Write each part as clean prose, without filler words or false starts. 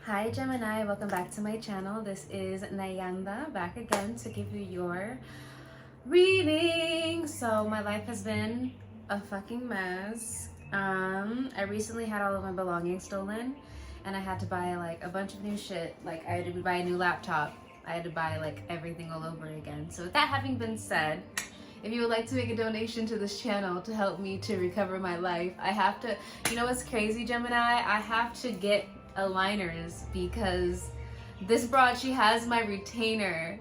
Hi Gemini, welcome back to my channel. This is Nayanda back again to give you your reading. So my life has been a fucking mess. I recently had all of my belongings stolen and I had to buy like a bunch of new shit. Like I had to buy a new laptop. I had to buy like everything all over again. So with that having been said, if you would like to make a donation to this channel to help me to recover my life, I have to, you know what's crazy, Gemini? I have to get aligners because this broad, she has my retainer.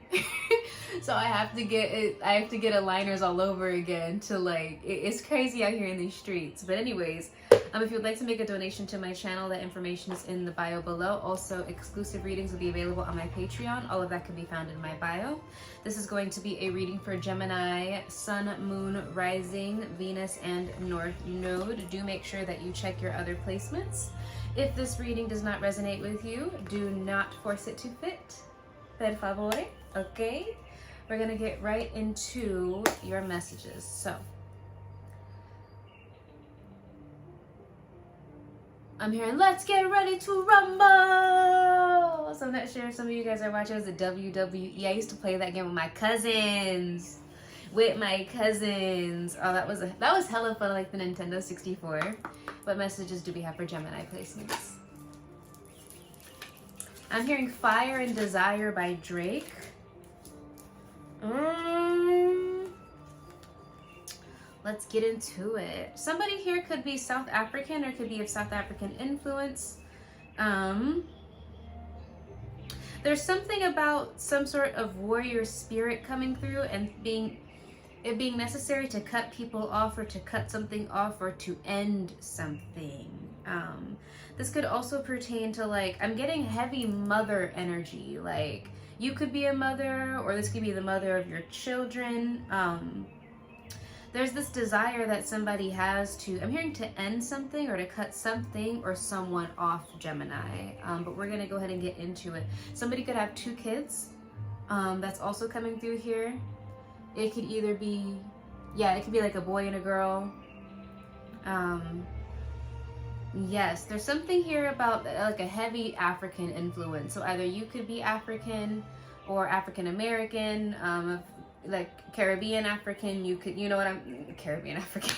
So I have to get aligners all over again to like, it's crazy out here in these streets. But anyways, if you'd like to make a donation to my channel, that information is in the bio below. Also, exclusive readings will be available on my Patreon. All of that can be found in my bio. This is going to be a reading for Gemini, Sun, Moon, Rising, Venus, and North Node. Do make sure that you check your other placements. If this reading does not resonate with you, do not force it to fit. Per favore, okay? We're gonna get right into your messages. So, I'm hearing, let's get ready to rumble! So I'm not sure if some of you guys are watching the WWE. I used to play that game with my cousins. Oh, that was hella fun, like the Nintendo 64. What messages do we have for Gemini placements? I'm hearing Fire and Desire by Drake. Let's get into it. Somebody here could be South African or could be of South African influence. There's something about some sort of warrior spirit coming through and it being necessary to cut people off or to cut something off or to end something. This could also pertain to, like, I'm getting heavy mother energy. Like, you could be a mother, or this could be the mother of your children. There's this desire that somebody has to, I'm hearing to end something or to cut something or someone off, Gemini. But we're gonna go ahead and get into it. Somebody could have 2 kids. That's also coming through here. It could either be, it could be like a boy and a girl. Yes, there's something here about like a heavy African influence. So either you could be African or African American, like Caribbean African. You could, you know what Caribbean African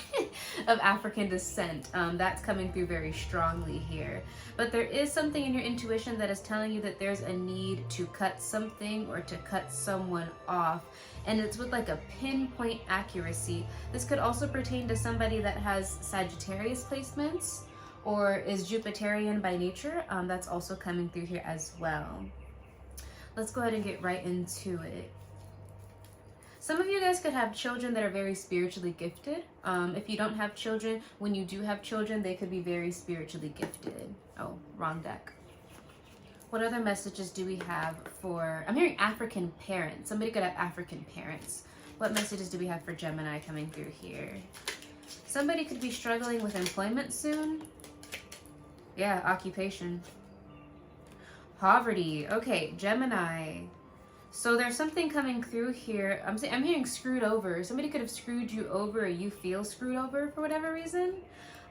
of African descent. That's coming through very strongly here. But there is something in your intuition that is telling you that there's a need to cut something or to cut someone off. And it's with like a pinpoint accuracy. This could also pertain to somebody that has Sagittarius placements or is Jupiterian by nature. That's also coming through here as well. Let's go ahead and get right into it. Some of you guys could have children that are very spiritually gifted. If you don't have children, when you do have children, they could be very spiritually gifted. Oh, wrong deck. What other messages do we have for, I'm hearing African parents. Somebody could have African parents. What messages do we have for Gemini coming through here? Somebody could be struggling with employment soon. Yeah, occupation. Poverty. Okay, Gemini. So there's something coming through here. I'm hearing screwed over. Somebody could have screwed you over or you feel screwed over for whatever reason.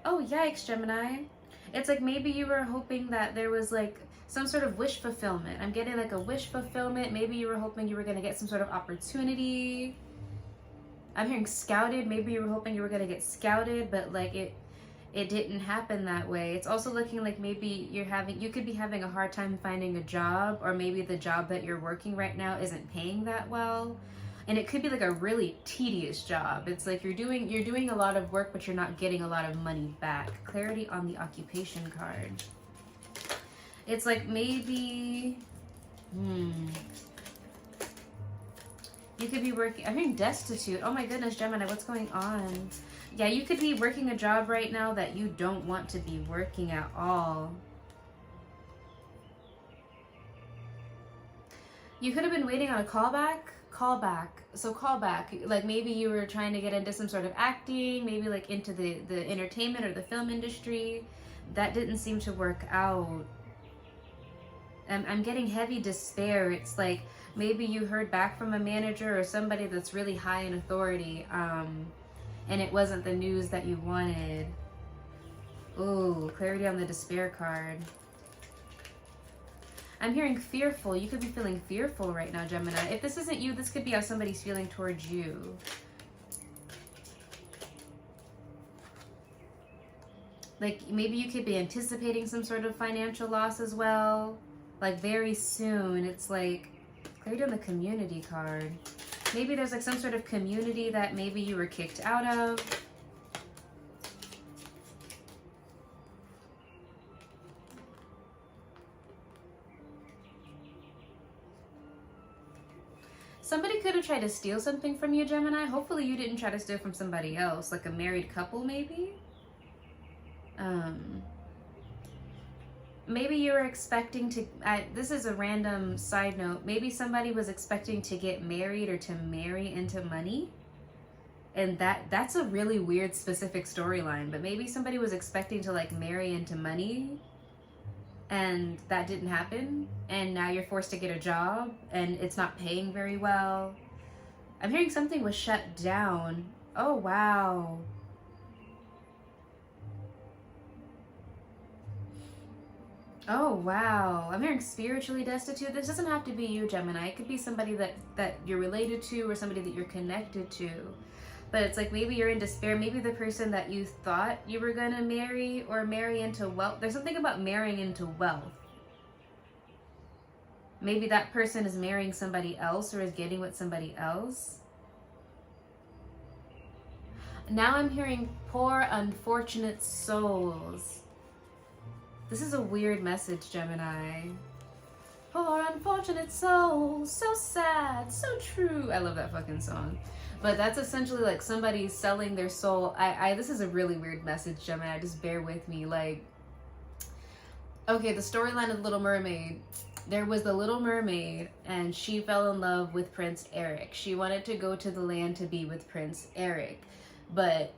Oh, yikes, Gemini. It's like maybe you were hoping that there was like some sort of wish fulfillment. I'm getting like a wish fulfillment. Maybe you were hoping you were going to get some sort of opportunity. I'm hearing scouted. Maybe you were hoping you were going to get scouted, but like it didn't happen that way. It's also looking like maybe you could be having a hard time finding a job, or maybe the job that you're working right now isn't paying that well. And it could be like a really tedious job. It's like you're doing a lot of work, but you're not getting a lot of money back. Clarity on the occupation card. It's like maybe, you could be working, I'm hearing destitute. Oh my goodness, Gemini, what's going on? Yeah, you could be working a job right now that you don't want to be working at all. You could have been waiting on a callback. So callback, like maybe you were trying to get into some sort of acting, maybe like into the entertainment or the film industry. That didn't seem to work out. I'm getting heavy despair. It's like maybe you heard back from a manager or somebody that's really high in authority, and it wasn't the news that you wanted. Ooh, clarity on the despair card. I'm hearing fearful. You could be feeling fearful right now, Gemini. If this isn't you, this could be how somebody's feeling towards you. Like, maybe you could be anticipating some sort of financial loss as well. Like, very soon. It's like, they're doing the community card. Maybe there's like some sort of community that maybe you were kicked out of. Somebody could have tried to steal something from you, Gemini. Hopefully you didn't try to steal from somebody else, like a married couple maybe. Maybe you were expecting to, this is a random side note, maybe somebody was expecting to get married or to marry into money. And that's a really weird specific storyline, but maybe somebody was expecting to like marry into money and that didn't happen, and now you're forced to get a job and it's not paying very well. I'm hearing something was shut down. Oh, wow. Oh, wow. I'm hearing spiritually destitute. This doesn't have to be you, Gemini. It could be somebody that you're related to or somebody that you're connected to. But it's like maybe you're in despair. Maybe the person that you thought you were going to marry or marry into wealth. There's something about marrying into wealth. Maybe that person is marrying somebody else or is getting with somebody else. Now I'm hearing poor unfortunate souls. This is a weird message, Gemini. Poor unfortunate souls, so sad, so true. I love that fucking song. But that's essentially like somebody selling their soul. This is a really weird message, Gemini. Just bear with me. Like, okay, the storyline of Little Mermaid. There was the Little Mermaid, and she fell in love with Prince Eric. She wanted to go to the land to be with Prince Eric. But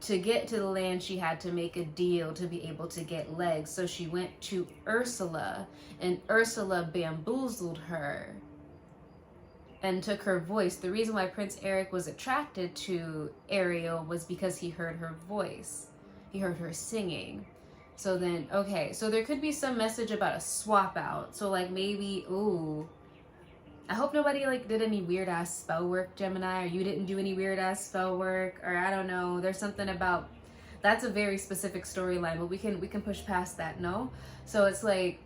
to get to the land, she had to make a deal to be able to get legs. So she went to Ursula, and Ursula bamboozled her and took her voice. The reason why Prince Eric was attracted to Ariel was because he heard her voice. He heard her singing. So then, okay, so there could be some message about a swap out. So like maybe, ooh, I hope nobody like did any weird ass spell work, Gemini, or you didn't do any weird ass spell work, or I don't know. There's something about, that's a very specific storyline, but we can push past that, no? So it's like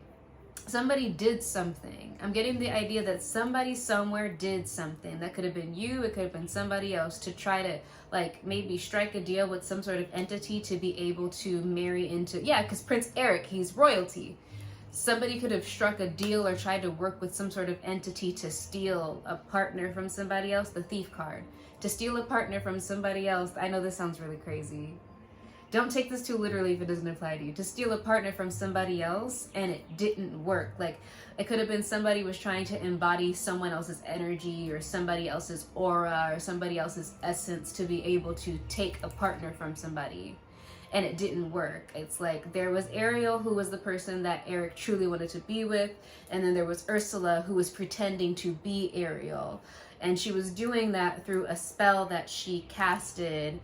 somebody did something. I'm getting the idea that somebody somewhere did something. That could have been you, it could have been somebody else, to try to like maybe strike a deal with some sort of entity to be able to marry into, yeah, because Prince Eric, he's royalty. Somebody could have struck a deal or tried to work with some sort of entity to steal a partner from somebody else, the thief card. To steal a partner from somebody else. I know this sounds really crazy. Don't take this too literally if it doesn't apply to you. To steal a partner from somebody else and it didn't work. Like, it could have been somebody was trying to embody someone else's energy or somebody else's aura or somebody else's essence to be able to take a partner from somebody. And it didn't work. It's like there was Ariel, who was the person that Eric truly wanted to be with, and then there was Ursula, who was pretending to be Ariel, and she was doing that through a spell that she casted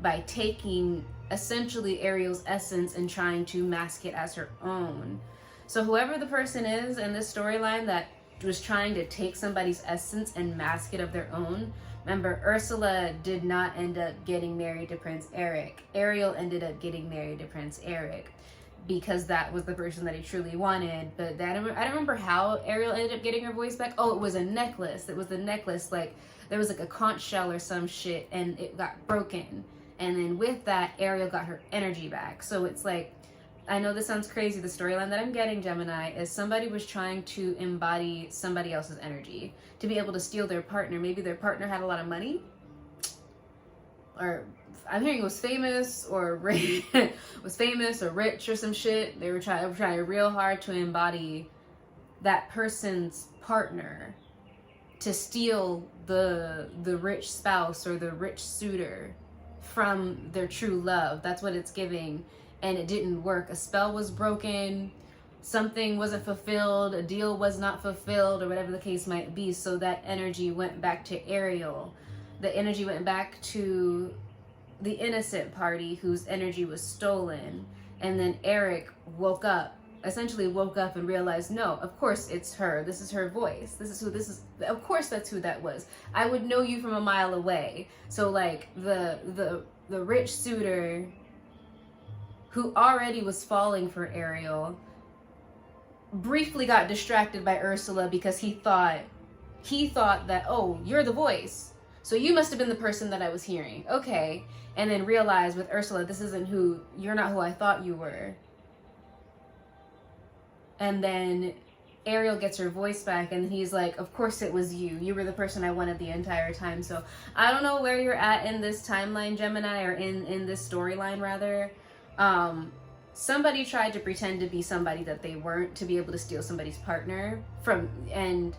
by taking essentially Ariel's essence and trying to mask it as her own. So whoever the person is in this storyline that was trying to take somebody's essence and mask it of their own, remember, Ursula did not end up getting married to Prince Eric. Ariel ended up getting married to Prince Eric because that was the person that he truly wanted. But I don't remember how Ariel ended up getting her voice back. Oh, it was a necklace. It was the necklace. Like, there was like a conch shell or some shit, and it got broken. And then with that, Ariel got her energy back. So it's like, I know this sounds crazy. The storyline that I'm getting, Gemini, is somebody was trying to embody somebody else's energy to be able to steal their partner. Maybe their partner had a lot of money, or I'm hearing was famous or rich, was famous or rich or some shit. They were trying real hard to embody that person's partner to steal the rich spouse or the rich suitor from their true love. That's what it's giving. And it didn't work. A spell was broken, something wasn't fulfilled, a deal was not fulfilled, or whatever the case might be. So that energy went back to Ariel. The energy went back to the innocent party whose energy was stolen. And then Eric woke up essentially woke up and realized, no, of course it's her. This is her voice. This is who this is. Of course that's who that was. I would know you from a mile away. So like the rich suitor who already was falling for Ariel briefly got distracted by Ursula because he thought that, oh, you're the voice. So you must have been the person that I was hearing. Okay. And then realized with Ursula, you're not who I thought you were. And then Ariel gets her voice back and he's like, of course it was you. You were the person I wanted the entire time. So I don't know where you're at in this timeline, Gemini, or in this storyline rather. Somebody tried to pretend to be somebody that they weren't to be able to steal somebody's partner and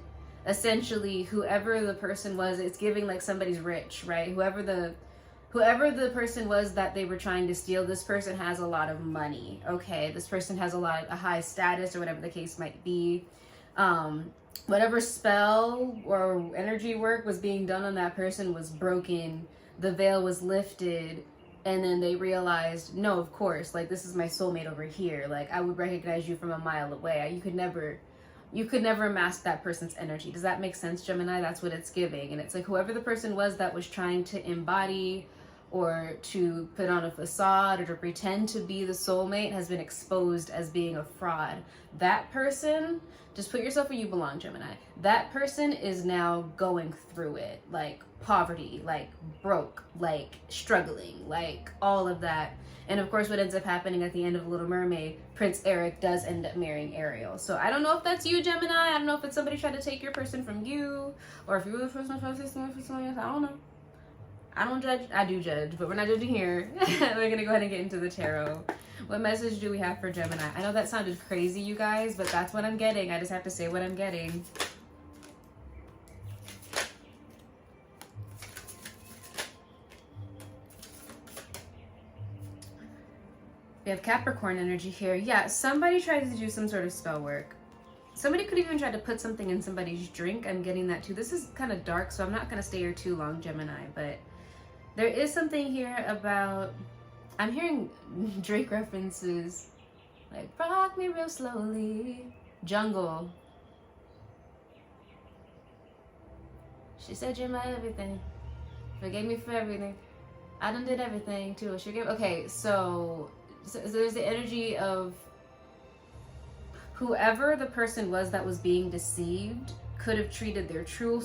essentially whoever the person was, it's giving like somebody's rich, right? Whoever the person was that they were trying to steal, this person has a lot of money. Okay, this person has a high status or whatever the case might be. Whatever spell or energy work was being done on that person was broken. The veil was lifted. And then they realized, no, of course, like this is my soulmate over here. Like I would recognize you from a mile away. You could never mask that person's energy. Does that make sense, Gemini? That's what it's giving. And it's like whoever the person was that was trying to embody or to put on a facade or to pretend to be the soulmate has been exposed as being a fraud. That person, just put yourself where you belong, Gemini. That person is now going through it, like poverty, like broke, like struggling, like all of that. And of course, what ends up happening at the end of Little Mermaid, Prince Eric does end up marrying Ariel. So I don't know if that's you, Gemini. I don't know if it's somebody trying to take your person from you, or if you were the person trying to take someone from somebody else. I don't know. I don't judge. I do judge, but we're not judging here. We're gonna go ahead and get into the tarot. What message do we have for Gemini? I know that sounded crazy, you guys, but that's what I'm getting. I just have to say what I'm getting. We have Capricorn energy here. Yeah, somebody tried to do some sort of spell work. Somebody could even try to put something in somebody's drink. I'm getting that too. This is kind of dark, so I'm not going to stay here too long, Gemini. But there is something here about... I'm hearing Drake references. Like, rock me real slowly. Jungle. She said you're my everything. Forgave me for everything. I done did everything too. She gave... Okay, so there's the energy of whoever the person was that was being deceived could have treated their true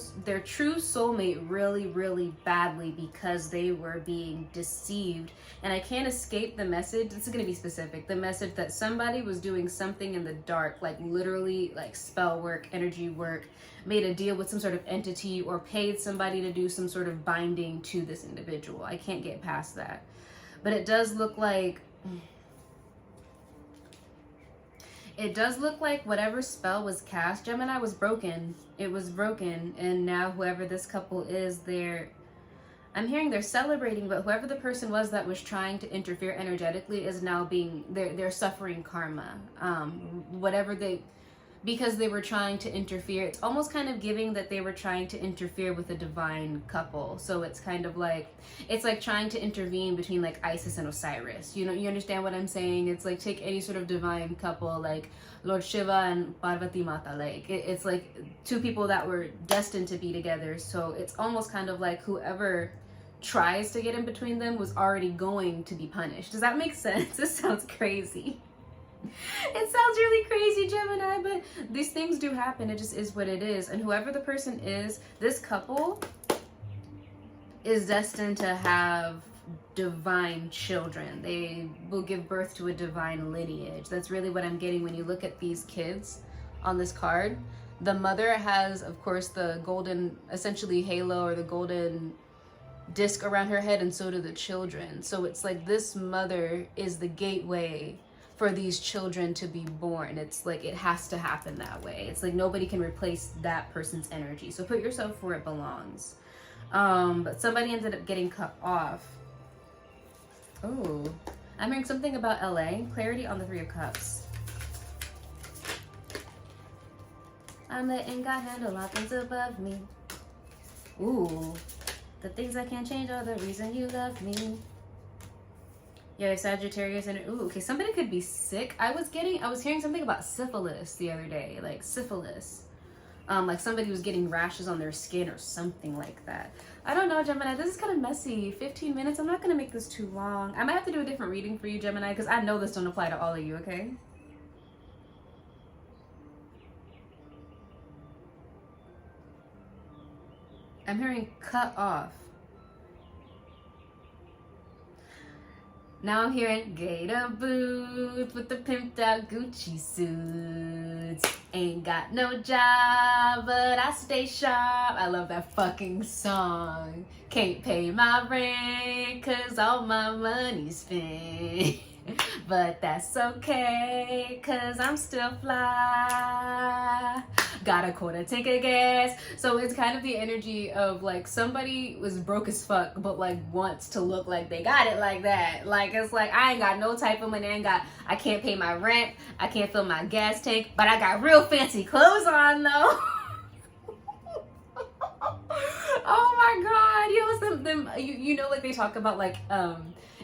soulmate really, really badly because they were being deceived. And I can't escape the message. This is going to be specific. The message that somebody was doing something in the dark, like literally like spell work, energy work, made a deal with some sort of entity or paid somebody to do some sort of binding to this individual. I can't get past that. But it does look like... It does look like whatever spell was cast, Gemini, was broken. It was broken, and now whoever this couple is, I'm hearing they're celebrating, but whoever the person was that was trying to interfere energetically is now they're suffering karma. Because they were trying to interfere. It's almost kind of giving that they were trying to interfere with a divine couple. So it's kind of like, it's like trying to intervene between like Isis and Osiris. You know, you understand what I'm saying? It's like take any sort of divine couple, like Lord Shiva and Parvati Mata. Like it's like two people that were destined to be together. So it's almost kind of like whoever tries to get in between them was already going to be punished. Does that make sense? This sounds crazy. It sounds really crazy, Gemini, but these things do happen. It just is what it is. And whoever the person is, this couple is destined to have divine children. They will give birth to a divine lineage. That's really what I'm getting when you look at these kids on this card. The mother has, of course, the golden, essentially halo or the golden disc around her head, and so do the children. So it's like this mother is the gateway for these children to be born. It's like it has to happen that way. It's like nobody can replace that person's energy. So put yourself where it belongs. But somebody ended up getting cut off. Oh, I'm hearing something about LA. Clarity on the Three of Cups. I'm letting God handle all things above me. Ooh, the things I can't change are the reason you love me. Yeah, Sagittarius and ooh, okay, somebody could be sick. I was hearing something about syphilis the other day, like syphilis. Like somebody was getting rashes on their skin or something like that. I don't know, Gemini. This is kind of messy. 15 minutes. I'm not gonna make this too long. I might have to do a different reading for you, Gemini, because I know this don't apply to all of you. Okay. I'm hearing cut off. Now I'm hearing gator boots with the pimped out Gucci suits. Ain't got no job, but I stay sharp. I love that fucking song. Can't pay my rent, cause all my money's spent. But that's okay, cause I'm still fly. Got a quarter tank of gas. So it's kind of the energy of like somebody was broke as fuck, but like wants to look like they got it like that. Like it's like I ain't got no type of money. I can't pay my rent. I can't fill my gas tank, but I got real fancy clothes on though. Oh my god, you know, like they talk about like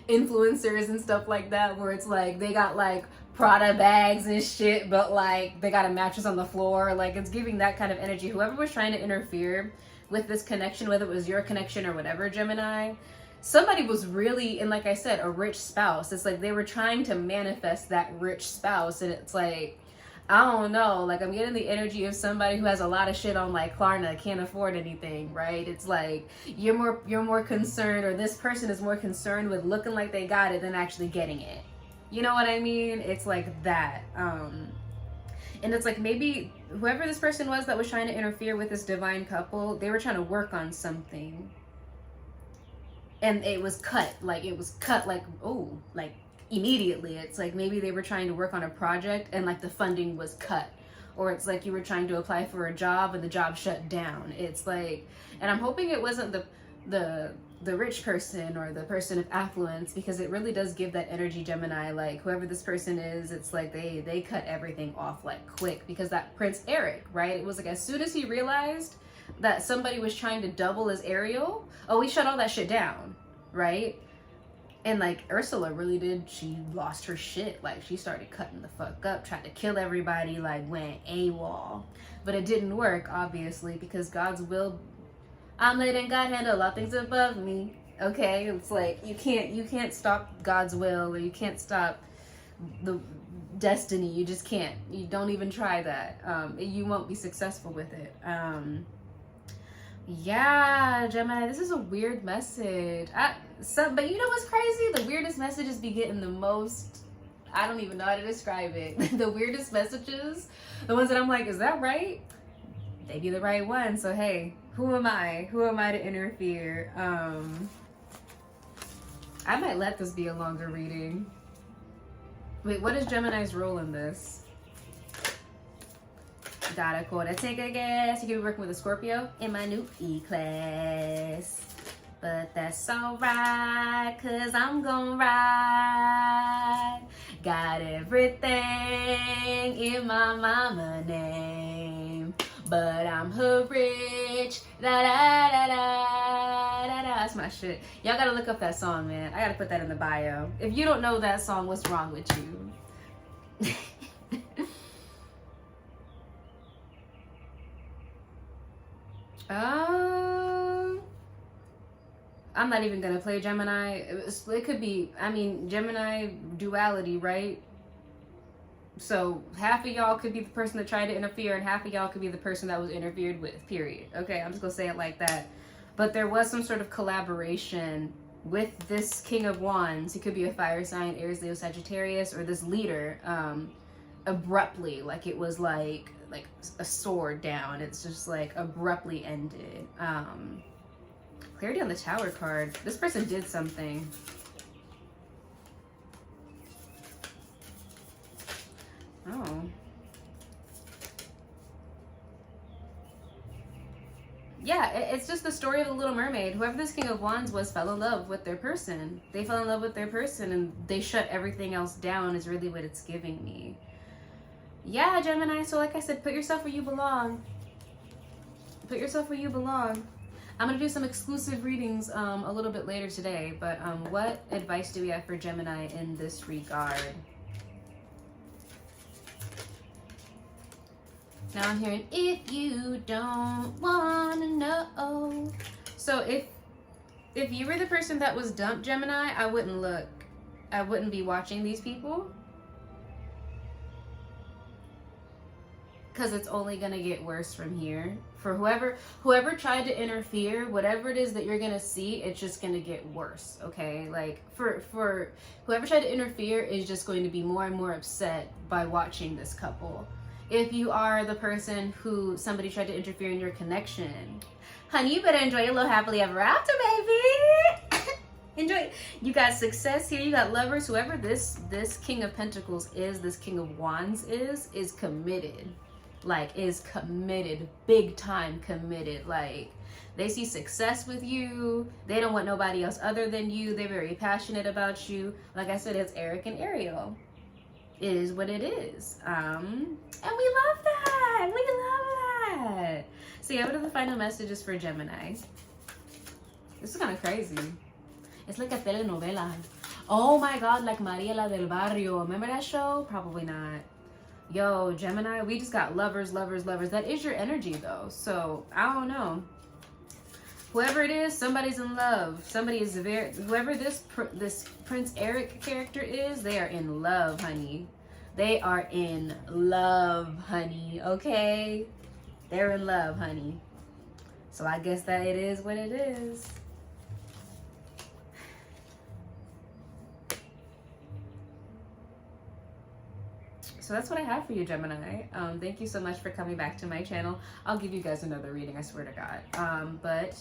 influencers and stuff like that, where it's like they got like Prada bags and shit, but like they got a mattress on the floor. Like it's giving that kind of energy. Whoever was trying to interfere with this connection, whether it was your connection or whatever, Gemini, somebody was really, and like I said, a rich spouse. It's like they were trying to manifest that rich spouse, and it's like, I don't know, like I'm getting the energy of somebody who has a lot of shit on like Klarna, can't afford anything, right? It's like you're more concerned, or this person is more concerned with looking like they got it than actually getting it. You know what I mean? It's like that. And it's like maybe whoever this person was that was trying to interfere with this divine couple, they were trying to work on something. And it was cut like, oh, like immediately. It's like maybe they were trying to work on a project and like the funding was cut. Or it's like you were trying to apply for a job and the job shut down. It's like, and I'm hoping it wasn't the rich person or the person of affluence, because it really does give that energy, Gemini. Like whoever this person is, it's like they cut everything off like quick, because that Prince Eric, right? It was like as soon as he realized that somebody was trying to double as Ariel, oh, he shut all that shit down, right? And like Ursula really did, she lost her shit. Like she started cutting the fuck up, tried to kill everybody, like went AWOL. But it didn't work, obviously, because God's will, I'm letting God handle all things above me. Okay, it's like you can't stop God's will, or you can't stop the destiny. You just can't. You don't even try that. You won't be successful with it. Yeah, Gemini, this is a weird message. But you know what's crazy? The weirdest messages be getting the most, I don't even know how to describe it. The weirdest messages, the ones that I'm like, is that right? They be the right one. So hey, who am I? Who am I to interfere? I might let this be a longer reading. Wait, what is Gemini's role in this? Got a quarter tank of gas. You could be working with a Scorpio in my new E-class. But that's alright, cause I'm gonna ride. Got everything in my mama name, but I'm her rich. Da da da da da da. That's my shit. Y'all gotta look up that song, man. I gotta put that in the bio. If you don't know that song, what's wrong with you? I'm not even gonna play Gemini. It could be, I mean, Gemini duality, right? So half of y'all could be the person that tried to interfere, and half of y'all could be the person that was interfered with, period. Okay, I'm just gonna say it like that. But there was some sort of collaboration with this King of Wands. He could be a fire sign, Aries, Leo, Sagittarius, or this leader, abruptly, like it was like a sword down. It's just like abruptly ended. Clarity on the Tower card. This person did something. Oh. Yeah, it's just the story of the Little Mermaid. Whoever this King of Wands was fell in love with their person. They fell in love with their person and they shut everything else down, is really what it's giving me. Yeah, Gemini, so like I said, put yourself where you belong. Put yourself where you belong. I'm gonna do some exclusive readings a little bit later today, but what advice do we have for Gemini in this regard? Now I'm hearing, if you don't wanna know. So if you were the person that was dumped, Gemini, I wouldn't look. I wouldn't be watching these people. Because it's only gonna get worse from here. For whoever tried to interfere, whatever it is that you're gonna see, it's just gonna get worse. Okay, like for whoever tried to interfere is just going to be more and more upset by watching this couple. If you are the person who somebody tried to interfere in your connection, honey, you better enjoy your little happily ever after, baby. Enjoy. You got success here. You got lovers. Whoever this King of Pentacles is, this King of Wands is committed. Like, is committed, big time committed. Like, they see success with you. They don't want nobody else other than you. They're very passionate about you. Like I said, it's Eric and Ariel. It is what it is. And we love that. We love that. So yeah, what are the final messages for Gemini? This is kind of crazy. It's like a telenovela. Oh my God, like Maria la del Barrio. Remember that show? Probably not. Yo, Gemini, we just got lovers, lovers, lovers. That is your energy though. So I don't know. Whoever it is, somebody's in love. Somebody is whoever this Prince Eric character is, they are in love, honey. They are in love, honey. Okay? They're in love, honey. So I guess that it is what it is. So that's what I have for you, Gemini. Thank you so much for coming back to my channel. I'll give you guys another reading, I swear to God. But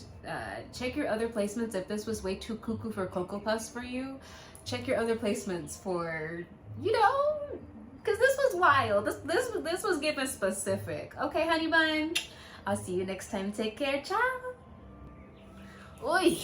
check your other placements. If this was way too cuckoo for Cocoa Puffs for you, check your other placements for, you know, because this was wild. This was given specific. Okay, honey bun? I'll see you next time. Take care. Ciao. Oi.